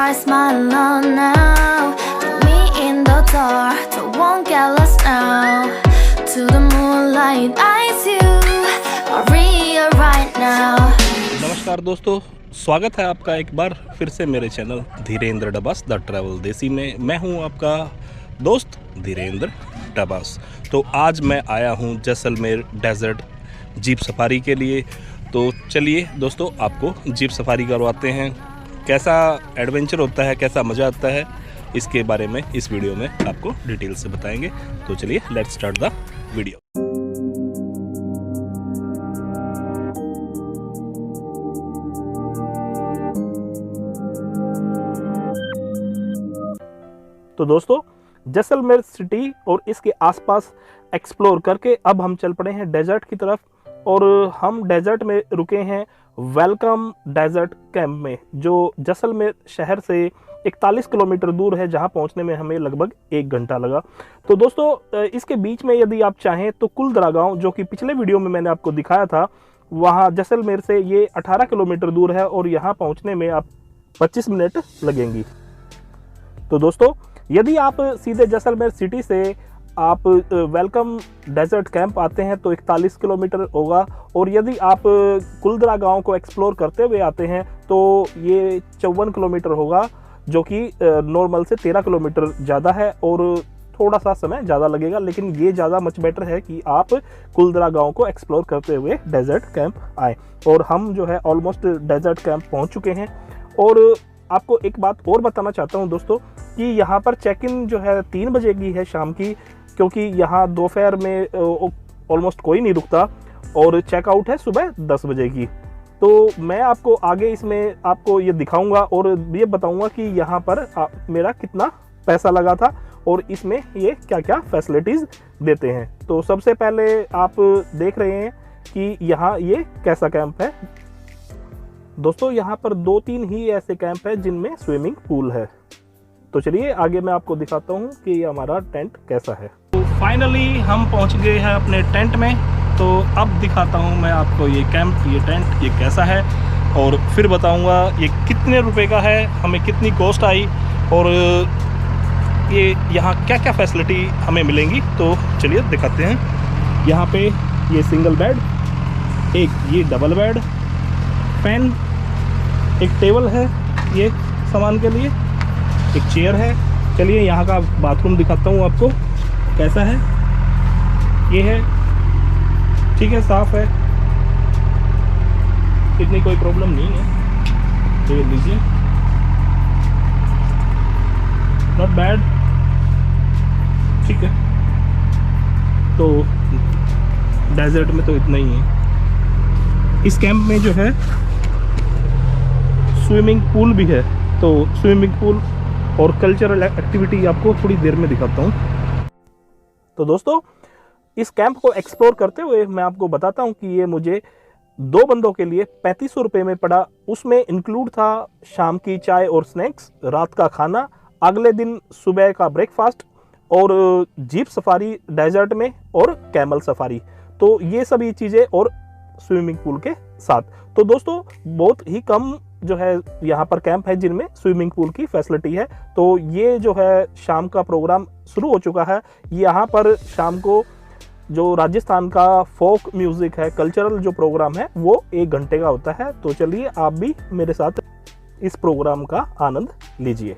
stars smile on now. Put me in the dark, so won't get lost now. To the moonlight, eyes you are real right now. नमस्कार दोस्तों, स्वागत है आपका एक बार फिर से मेरे channel Dhirendra Dabas the travel देसी में। मैं हूं आपका दोस्त धीरेन्द्र डबास। तो आज मैं आया हूं जैसलमेर डेजर्ट जीप सफारी के लिए। तो चलिए दोस्तों, आपको जीप सफारी करवाते हैं। कैसा एडवेंचर होता है, कैसा मज़ा आता है, इसके बारे में इस वीडियो में आपको डिटेल से बताएंगे। तो चलिए लेट्स स्टार्ट द वीडियो। तो दोस्तों, जैसलमेर सिटी और इसके आसपास एक्सप्लोर करके अब हम चल पड़े हैं डेजर्ट की तरफ। और हम डेजर्ट में रुके हैं वेलकम डेजर्ट कैंप में, जो जैसलमेर शहर से 41 किलोमीटर दूर है, जहां पहुंचने में हमें लगभग 1 घंटा लगा। तो दोस्तों, इसके बीच में यदि आप चाहें तो कुलदरा गांव, जो कि पिछले वीडियो में मैंने आपको दिखाया था, वहां जैसलमेर से ये 18 किलोमीटर दूर है और यहाँ पहुँचने में आप 25 मिनट लगेंगी। तो दोस्तों, यदि आप सीधे जैसलमेर सिटी से आप वेलकम डेजर्ट कैंप आते हैं तो 41 किलोमीटर होगा, और यदि आप कुलदरा गांव को एक्सप्लोर करते हुए आते हैं तो ये 54 किलोमीटर होगा, जो कि नॉर्मल से 13 किलोमीटर ज़्यादा है और थोड़ा सा समय ज़्यादा लगेगा। लेकिन ये ज़्यादा मच बेटर है कि आप कुलदरा गांव को एक्सप्लोर करते हुए डेजर्ट कैंप आए। और हम जो है ऑलमोस्ट डेजर्ट कैंप पहुँच चुके हैं। और आपको एक बात और बताना चाहता हूं दोस्तों कि यहाँ पर चेक इन जो है 3 बजे की है शाम की, क्योंकि यहाँ दोपहर में ऑलमोस्ट कोई नहीं रुकता, और चेकआउट है सुबह 10 बजे की। तो मैं आपको आगे इसमें आपको ये दिखाऊंगा और ये बताऊंगा कि यहाँ पर मेरा कितना पैसा लगा था और इसमें ये क्या क्या फैसिलिटीज़ देते हैं। तो सबसे पहले आप देख रहे हैं कि यहाँ ये कैसा कैंप है। दोस्तों, यहाँ पर 2-3 ही ऐसे कैंप हैं जिनमें स्विमिंग पूल है। तो चलिए आगे मैं आपको दिखाता हूँ कि ये हमारा टेंट कैसा है। तो फाइनली हम पहुँच गए हैं अपने टेंट में। तो अब दिखाता हूँ मैं आपको ये कैंप, ये टेंट ये कैसा है, और फिर बताऊँगा ये कितने रुपए का है, हमें कितनी कॉस्ट आई, और ये यहाँ क्या क्या फैसिलिटी हमें मिलेंगी। तो चलिए दिखाते हैं। यहाँ पे ये सिंगल बेड, एक ये डबल बेड, फैन, एक टेबल है ये सामान के लिए, एक चेयर है। चलिए यहाँ का बाथरूम दिखाता हूँ आपको कैसा है। ये है, ठीक है, साफ है, इतनी कोई प्रॉब्लम नहीं है। तो ये लीजिए, नॉट बैड, ठीक है। तो डेजर्ट में तो इतना ही है। इस कैंप में जो है स्विमिंग पूल भी है। तो स्विमिंग पूल और कल्चरल एक्टिविटी आपको थोड़ी देर में दिखाता हूँ। तो दोस्तों, इस कैंप को एक्सप्लोर करते हुए मैं आपको बताता हूँ कि ये मुझे 2 बंदों के लिए 3500 रुपये में पड़ा। उसमें इंक्लूड था शाम की चाय और स्नैक्स, रात का खाना, अगले दिन सुबह का ब्रेकफास्ट, और जीप सफारी डेजर्ट में, और कैमल सफारी। तो ये सभी चीज़ें और स्विमिंग पूल के साथ। तो दोस्तों, बहुत ही कम जो है यहाँ पर कैंप है जिनमें स्विमिंग पूल की फैसिलिटी है। तो ये जो है शाम का प्रोग्राम शुरू हो चुका है। यहाँ पर शाम को जो राजस्थान का फोक म्यूजिक है, कल्चरल जो प्रोग्राम है, वो 1 घंटे का होता है। तो चलिए आप भी मेरे साथ इस प्रोग्राम का आनंद लीजिए।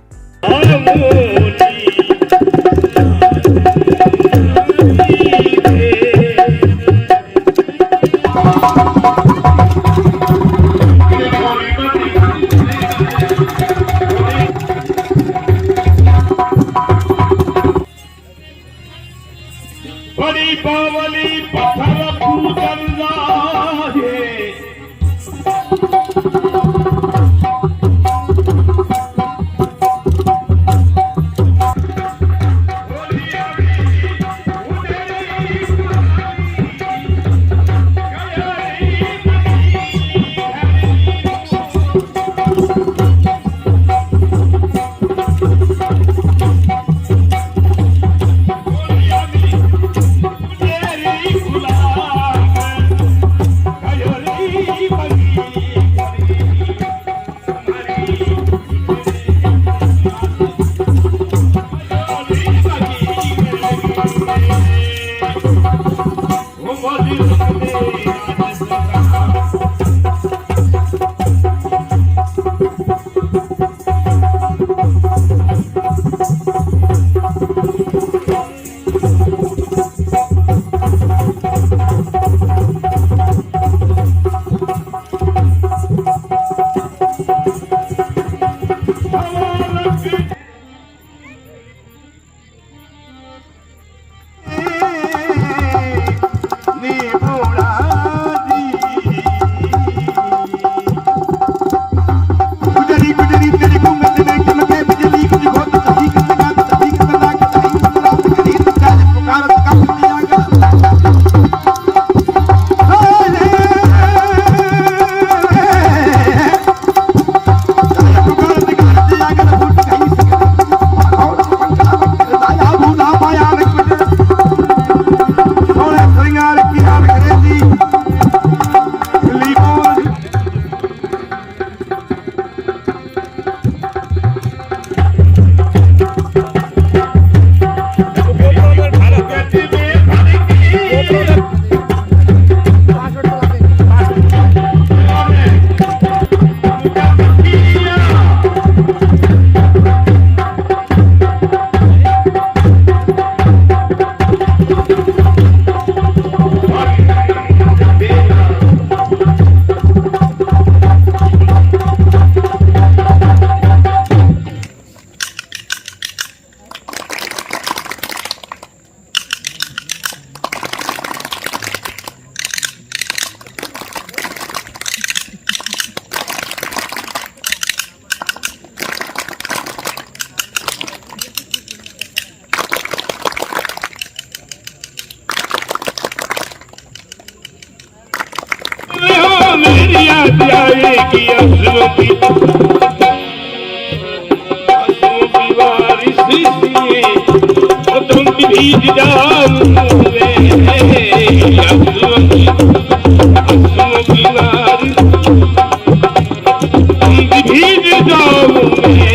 बड़ी बावली पत्थर पूजन लागे, गुलाब मेरी याद आएगी आंसुओं की बारिश सी और तुम भीग जाओगे आंसुओं की बारिश तुम भीग जाओगे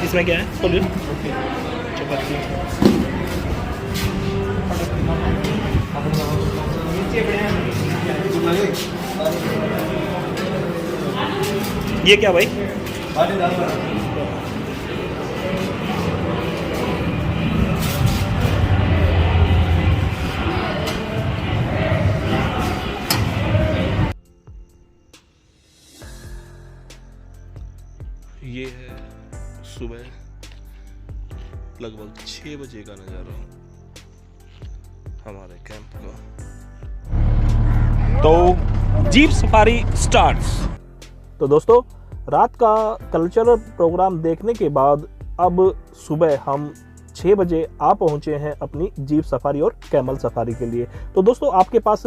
इसमें क्या है बोलिए। चपाती ये क्या भाई? ये है सुबह लगभग 6 बजे का नज़ारा हमारे कैंप का। तो जीप सफारी स्टार्ट्स। तो दोस्तों, रात का कल्चरल प्रोग्राम देखने के बाद अब सुबह हम 6 बजे आ पहुंचे हैं अपनी जीप सफारी और कैमल सफारी के लिए। तो दोस्तों, आपके पास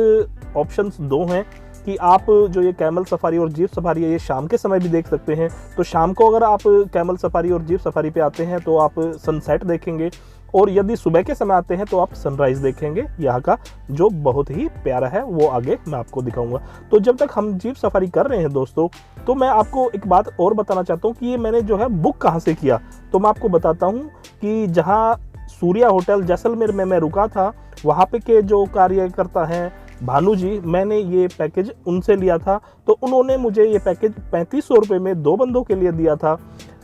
ऑप्शंस 2 हैं कि आप जो ये कैमल सफारी और जीप सफारी है ये शाम के समय भी देख सकते हैं। तो शाम को अगर आप कैमल सफारी और जीप सफारी पे आते हैं तो आप सनसेट देखेंगे, और यदि सुबह के समय आते हैं तो आप सनराइज देखेंगे यहाँ का, जो बहुत ही प्यारा है। वो आगे मैं आपको दिखाऊंगा। तो जब तक हम जीप सफारी कर रहे हैं दोस्तों, तो मैं आपको एक बात और बताना चाहता हूँ कि ये मैंने जो है बुक कहाँ से किया। तो मैं आपको बताता हूँ कि जहाँ सूर्या होटल जैसलमेर में मैं रुका था, वहाँ पे के जो कार्यकर्ता हैं भानु जी, मैंने ये पैकेज उनसे लिया था। तो उन्होंने मुझे ये पैकेज 3500 रुपये में 2 बंदों के लिए दिया था,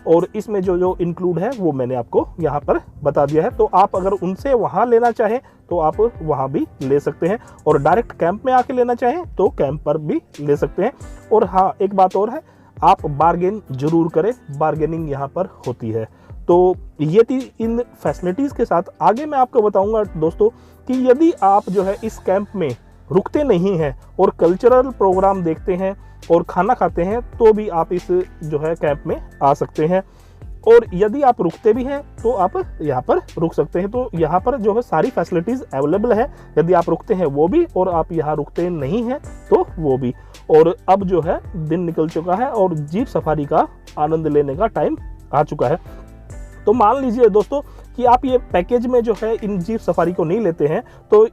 और इसमें जो जो इंक्लूड है वो मैंने आपको यहाँ पर बता दिया है। तो आप अगर उनसे वहाँ लेना चाहें तो आप वहाँ भी ले सकते हैं, और डायरेक्ट कैंप में आके लेना चाहें तो कैंप पर भी ले सकते हैं। और हाँ, एक बात और है, आप बार्गेन जरूर करें, बार्गेनिंग यहाँ पर होती है। तो ये थी इन फैसिलिटीज़ के साथ। आगे मैं आपको बताऊंगा दोस्तों कि यदि आप जो है इस कैंप में रुकते नहीं हैं और कल्चरल प्रोग्राम देखते हैं और खाना खाते हैं, तो भी आप इस जो है कैंप में आ सकते हैं। और यदि आप रुकते भी हैं तो आप यहाँ पर रुक सकते हैं। तो यहाँ पर जो है सारी फैसिलिटीज़ अवेलेबल है, यदि आप रुकते हैं वो भी, और आप यहाँ रुकते नहीं हैं तो वो भी। और अब जो है दिन निकल चुका है और जीप सफारी का आनंद लेने का टाइम आ चुका है। तो मान लीजिए दोस्तों कि आप ये पैकेज में जो है इन जीप सफारी को नहीं लेते हैं, तो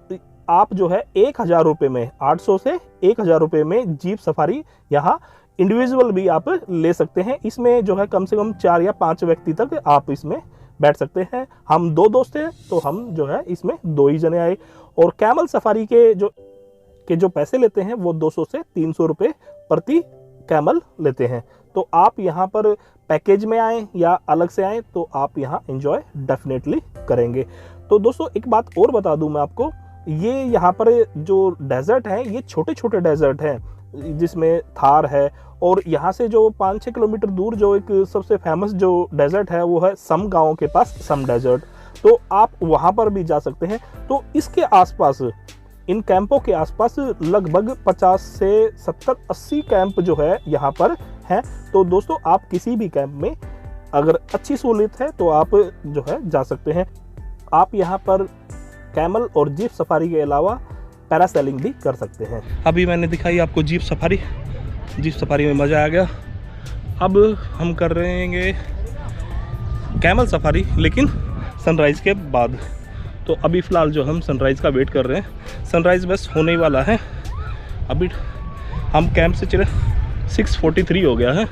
आप जो है 1000 रुपये में, 800 से 1000 रुपये में जीप सफारी यहाँ इंडिविजुअल भी आप ले सकते हैं। इसमें जो है कम से कम 4 या 5 व्यक्ति तक आप इसमें बैठ सकते हैं। हम 2 दोस्त हैं तो हम जो है इसमें 2 ही जने आए। और कैमल सफारी के जो पैसे लेते हैं वो 200 से 300 रुपये प्रति कैमल लेते हैं। तो आप यहाँ पर पैकेज में आएँ या अलग से आएँ तो आप यहाँ एंजॉय डेफिनेटली करेंगे। तो दोस्तों, एक बात और बता दूँ मैं आपको, ये यहाँ पर जो डेजर्ट है ये छोटे छोटे डेजर्ट हैं, जिसमें थार है, और यहाँ से जो 5-6 किलोमीटर दूर जो एक सबसे फेमस जो डेजर्ट है वो है सम गाँव के पास सम डेजर्ट। तो आप वहाँ पर भी जा सकते हैं। तो इसके आसपास, इन कैंपों के आसपास लगभग 50 से 70-80 कैंप जो है यहाँ पर हैं। तो दोस्तों, आप किसी भी कैंप में अगर अच्छी सहूलियत है तो आप जो है जा सकते हैं। आप यहाँ पर कैमल और जीप सफारी के अलावा पैरासेलिंग भी कर सकते हैं। अभी मैंने दिखाई आपको जीप सफारी में मज़ा आ गया। अब हम कर रहे हैं कैमल सफारी, लेकिन सनराइज़ के बाद। तो अभी फ़िलहाल जो हम सनराइज़ का वेट कर रहे हैं, सनराइज़ बस होने ही वाला है। अभी हम कैंप से चले 6:43 हो गया है।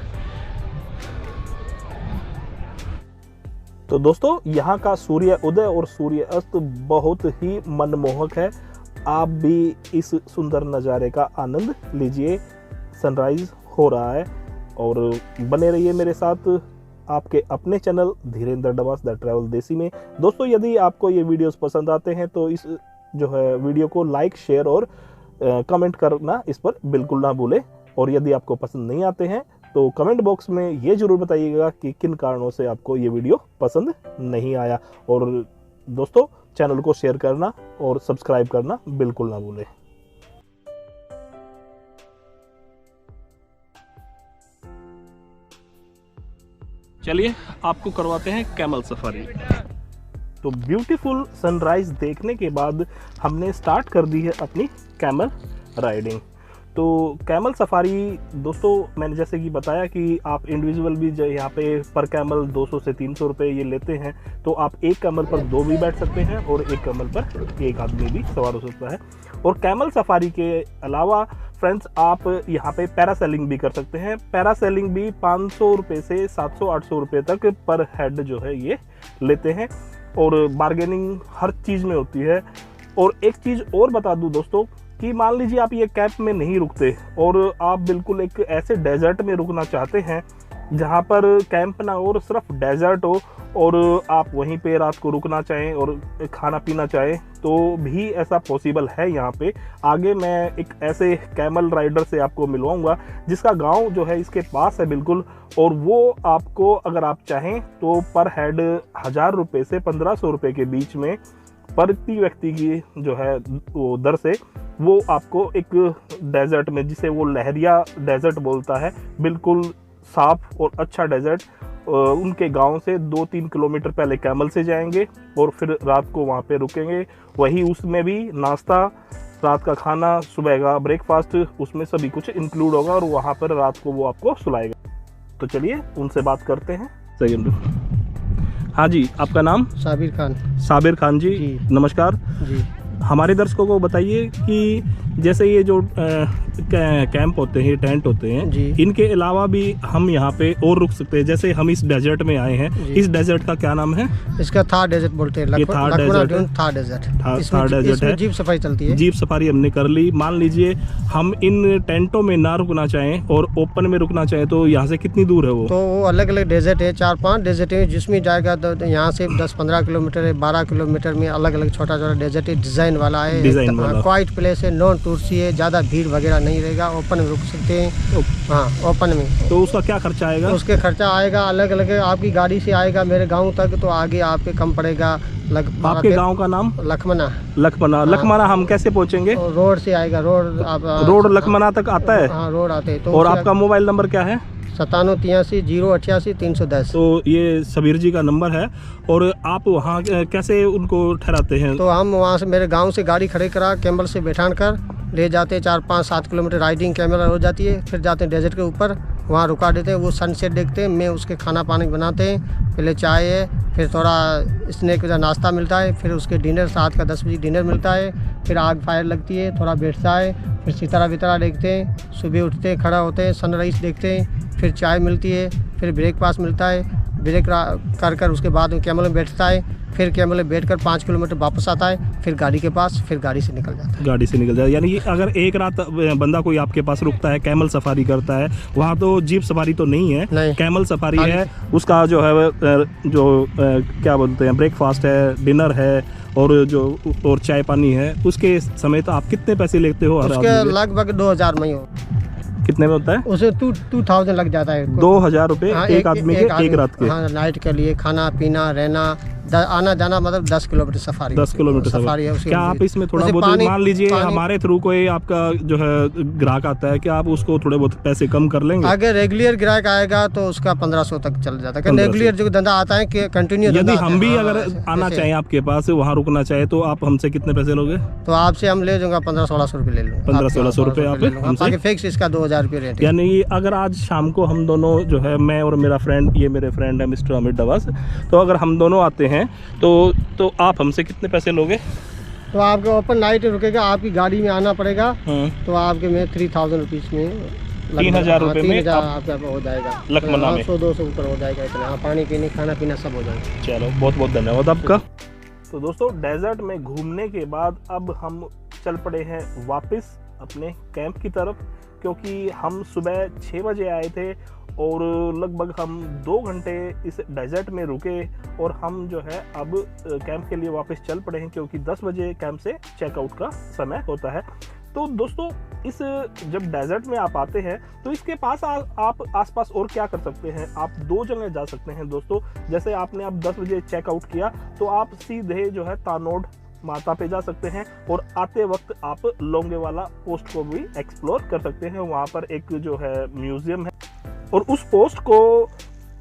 तो दोस्तों, यहाँ का सूर्य उदय और सूर्य अस्त बहुत ही मनमोहक है। आप भी इस सुंदर नज़ारे का आनंद लीजिए। सनराइज़ हो रहा है और बने रहिए मेरे साथ आपके अपने channel Dhirendra Dabas the travel देसी में। दोस्तों, यदि आपको ये वीडियोस पसंद आते हैं तो इस जो है वीडियो को लाइक, शेयर और कमेंट करना इस पर बिल्कुल ना भूलें। और यदि आपको पसंद नहीं आते हैं तो कमेंट बॉक्स में ये जरूर बताइएगा कि किन कारणों से आपको ये वीडियो पसंद नहीं आया। और दोस्तों, चैनल को शेयर करना और सब्सक्राइब करना बिल्कुल ना भूलें। चलिए आपको करवाते हैं कैमल सफारी। तो ब्यूटीफुल सनराइज देखने के बाद हमने स्टार्ट कर दी है अपनी कैमल राइडिंग। तो कैमल सफारी दोस्तों, मैंने जैसे कि बताया कि आप इंडिविजुअल भी जो यहाँ पे पर कैमल 200 से 300 रुपये ये लेते हैं। तो आप एक कैमल पर 2 भी बैठ सकते हैं और एक कैमल पर एक आदमी भी सवार हो सकता है। और कैमल सफारी के अलावा फ्रेंड्स, आप यहाँ पे पैरासेलिंग भी कर सकते हैं। पैरासेलिंग भी 500 रुपये से 700-800 रुपये तक पर हेड जो है ये लेते हैं, और बार्गेनिंग हर चीज़ में होती है। और एक चीज़ और बता दूँ दोस्तों कि मान लीजिए आप ये कैंप में नहीं रुकते और आप बिल्कुल एक ऐसे डेजर्ट में रुकना चाहते हैं जहाँ पर कैंप ना हो और सिर्फ डेजर्ट हो और आप वहीं पे रात को रुकना चाहें और खाना पीना चाहें तो भी ऐसा पॉसिबल है यहाँ पे। आगे मैं एक ऐसे कैमल राइडर से आपको मिलवाऊंगा जिसका गांव जो है इसके पास है बिल्कुल, और वो आपको अगर आप चाहें तो पर हेड 1000 रुपये से 1500 रुपये के बीच में प्रति व्यक्ति की जो है वो दर से वो आपको एक डेजर्ट में, जिसे वो लहरिया डेजर्ट बोलता है, बिल्कुल साफ और अच्छा डेजर्ट, उनके गांव से 2-3 किलोमीटर पहले कैमल से जाएंगे और फिर रात को वहाँ पे रुकेंगे। वही उसमें भी नाश्ता, रात का खाना, सुबह का ब्रेकफास्ट, उसमें सभी कुछ इंक्लूड होगा और वहाँ पर रात को वो आपको सुलाएगा। तो चलिए उनसे बात करते हैं। सेकंड। हाँ जी, आपका नाम? साबिर खान। साबिर खान जी, नमस्कार जी। हमारे दर्शकों को बताइए कि जैसे ये जो कैंप होते हैं, टेंट होते हैं, इनके अलावा भी हम यहाँ पे और रुक सकते हैं। जैसे हम इस डेजर्ट में आए हैं, इस डेजर्ट का क्या नाम है? इसका थार डेजर्ट बोलते हैं। ये थार डेजर्ट है। थार डेजर्ट है। जीप सफारी चलती है। जीप सफारी हमने कर ली। मान लीजिए हम इन टेंटों में ना रुकना चाहें और ओपन में रुकना चाहें तो यहाँ से कितनी दूर है वो? तो वो अलग अलग डेजर्ट है, 4-5 डेजर्ट है, जिसमें जाएगा तो यहाँ से 10-15 किलोमीटर है, 12 किलोमीटर में अलग अलग छोटा छोटा डेजर्ट है, डिजाइन वाला है, क्वाइट प्लेस है, नॉन टूरिस्ट है, ज्यादा भीड़ वगैरह नहीं रहेगा, ओपन में रुक सकते हैं। हाँ, ओपन में। तो उसका क्या खर्चा आएगा? उसके खर्चा आएगा अलग अलग, आपकी गाड़ी से आएगा मेरे गांव तक तो आगे आपके कम पड़ेगा। आपके गांव का नाम? लखमना। लखमना हम कैसे पहुंचेंगे? रोड से आएगा। रोड लखमना तक आता है? हाँ, रोड आते हैं। तो और आपका मोबाइल नंबर क्या है? 9783 तो ये सबीर जी का नंबर है। और आप वहाँ कैसे उनको ठहराते हैं? तो हम वहाँ से मेरे गांव से गाड़ी खड़े करा कैमल से बैठान कर ले जाते हैं। 4-5-7 किलोमीटर राइडिंग कैमल हो जाती है। फिर जाते हैं डेजर्ट के ऊपर, वहाँ रुका देते हैं, वो सनसेट देखते हैं। मैं उसके खाना पानी बनाते हैं, पहले चाय है, फिर थोड़ा स्नैक का नाश्ता मिलता है, फिर उसके डिनर रात का 10 बजे डिनर मिलता है, फिर आग फायर लगती है, थोड़ा बैठता है, फिर सितारा वितारा देखते हैं, सुबह उठते हैं, खड़ा होते हैं, सनराइज देखते हैं, फिर चाय मिलती है, फिर ब्रेकफास्ट मिलता है, ब्रेक कर उसके बाद कैमल में बैठता है, फिर कैमल में बैठकर 5 किलोमीटर वापस आता है, फिर गाड़ी के पास, फिर गाड़ी से निकल जाता है। गाड़ी से निकल जाता है। यानी कि अगर एक रात बंदा कोई आपके पास रुकता है, कैमल सफारी करता है, वहाँ तो जीप सफारी तो नहीं है, कैमल सफारी है, उसका जो है क्या बोलते हैं, ब्रेकफास्ट है, डिनर है और चाय पानी है, उसके समेत आप कितने पैसे लेते हो? उसके लगभग 2000 में हो। कितने में होता है? उसे 2000 लग जाता है। 2000 रुपए एक आदमी के एक रात के? हाँ, नाइट के लिए खाना पीना रहना आना जाना, मतलब 10 किलोमीटर सफारी। 10 किलोमीटर सफारी है। क्या आप इसमें थोड़ा बहुत, मान लीजिए हमारे थ्रू कोई आपका जो है ग्राहक आता है, क्या आप उसको थोड़े बहुत पैसे कम कर लेंगे? अगर रेगुलर ग्राहक आएगा तो उसका 1500 तक चल जाता है। रेगुलर जो धंधा आता है कि कंटिन्यू, यदि हम भी अगर आना चाहें आपके पास, वहाँ रुकना चाहे, तो आप हमसे कितने पैसे लोगे? तो आपसे हम ले जाऊंगा 1500-1600 रुपये ले लूँगा। 1500-1600 रुपये आप फिक्स, इसका 2000 रुपये रेट। यानी अगर आज शाम को हम दोनों जो है, मैं और मेरा फ्रेंड, ये मेरे फ्रेंड है मिस्टर अमित डवास, तो अगर हम दोनों आते हैं तो आप हमसे कितने पैसे लोगे? तो आपके ओपन नाइट रुकेगा, आपकी गाड़ी में आना पड़ेगा, तो आपके में 3000 रुपीज़ में 3000 रुपये में आपका हो जाएगा। लखमना में 100-200 ऊपर हो जाएगा इतना। पानी पीने, खाना पीना सब हो जाएगा। चलो, बहुत बहुत धन्यवाद आपका। तो दोस्तों, डेजर्ट में घूमने के बाद अब हम चल पड़े हैं वापस अपने कैंप की तरफ, क्योंकि हम सुबह 6 बजे आए थे और लगभग हम 2 घंटे इस डेजर्ट में रुके और हम जो है अब कैंप के लिए वापस चल पड़े हैं, क्योंकि 10 बजे कैंप से चेकआउट का समय होता है। तो दोस्तों, इस जब डेजर्ट में आप आते हैं तो इसके पास आप आसपास और क्या कर सकते हैं? आप 2 जगह जा सकते हैं दोस्तों। जैसे आपने अब 10 बजे चेकआउट किया तो आप सीधे जो है तानोड माता पे जा सकते हैं और आते वक्त आप लोंगेवाला पोस्ट को भी एक्सप्लोर कर सकते हैं। वहाँ पर एक जो है म्यूजियम है और उस पोस्ट को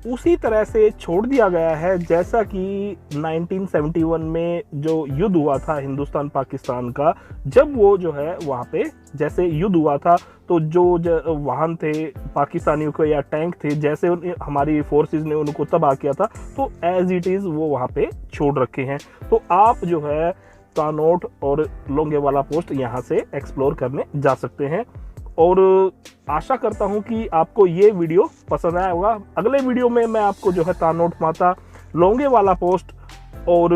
उसी तरह से छोड़ दिया गया है जैसा कि 1971 में जो युद्ध हुआ था हिंदुस्तान पाकिस्तान का, जब वो जो है वहाँ पे जैसे युद्ध हुआ था तो जो वाहन थे पाकिस्तानियों को या टैंक थे, जैसे हमारी फोर्सेस ने उनको तबाह किया था, तो एज इट इज़ वो वहाँ पे छोड़ रखे हैं। तो आप जो है तानोट और लोंगेवाला पोस्ट यहाँ से एक्सप्लोर करने जा सकते हैं और आशा करता हूँ कि आपको ये वीडियो पसंद आया होगा। अगले वीडियो में मैं आपको जो है तानोट माता, लोंगेवाला पोस्ट और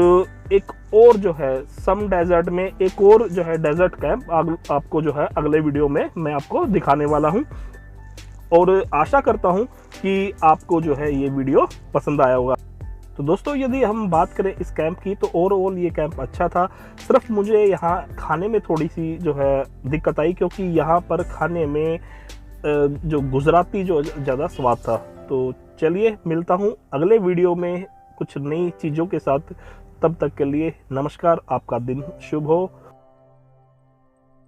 एक और जो है सम डेजर्ट में एक और जो है डेजर्ट कैंप आपको जो है अगले वीडियो में मैं आपको दिखाने वाला हूँ। और आशा करता हूँ कि आपको जो है ये वीडियो पसंद आया होगा। तो दोस्तों यदि हम बात करें इस कैंप की तो ओवरऑल ये कैंप अच्छा था। सिर्फ मुझे यहाँ खाने में थोड़ी सी जो है दिक्कत आई, क्योंकि यहाँ पर खाने में जो गुजराती जो ज़्यादा स्वाद था। तो चलिए मिलता हूँ अगले वीडियो में कुछ नई चीज़ों के साथ। तब तक के लिए नमस्कार, आपका दिन शुभ हो।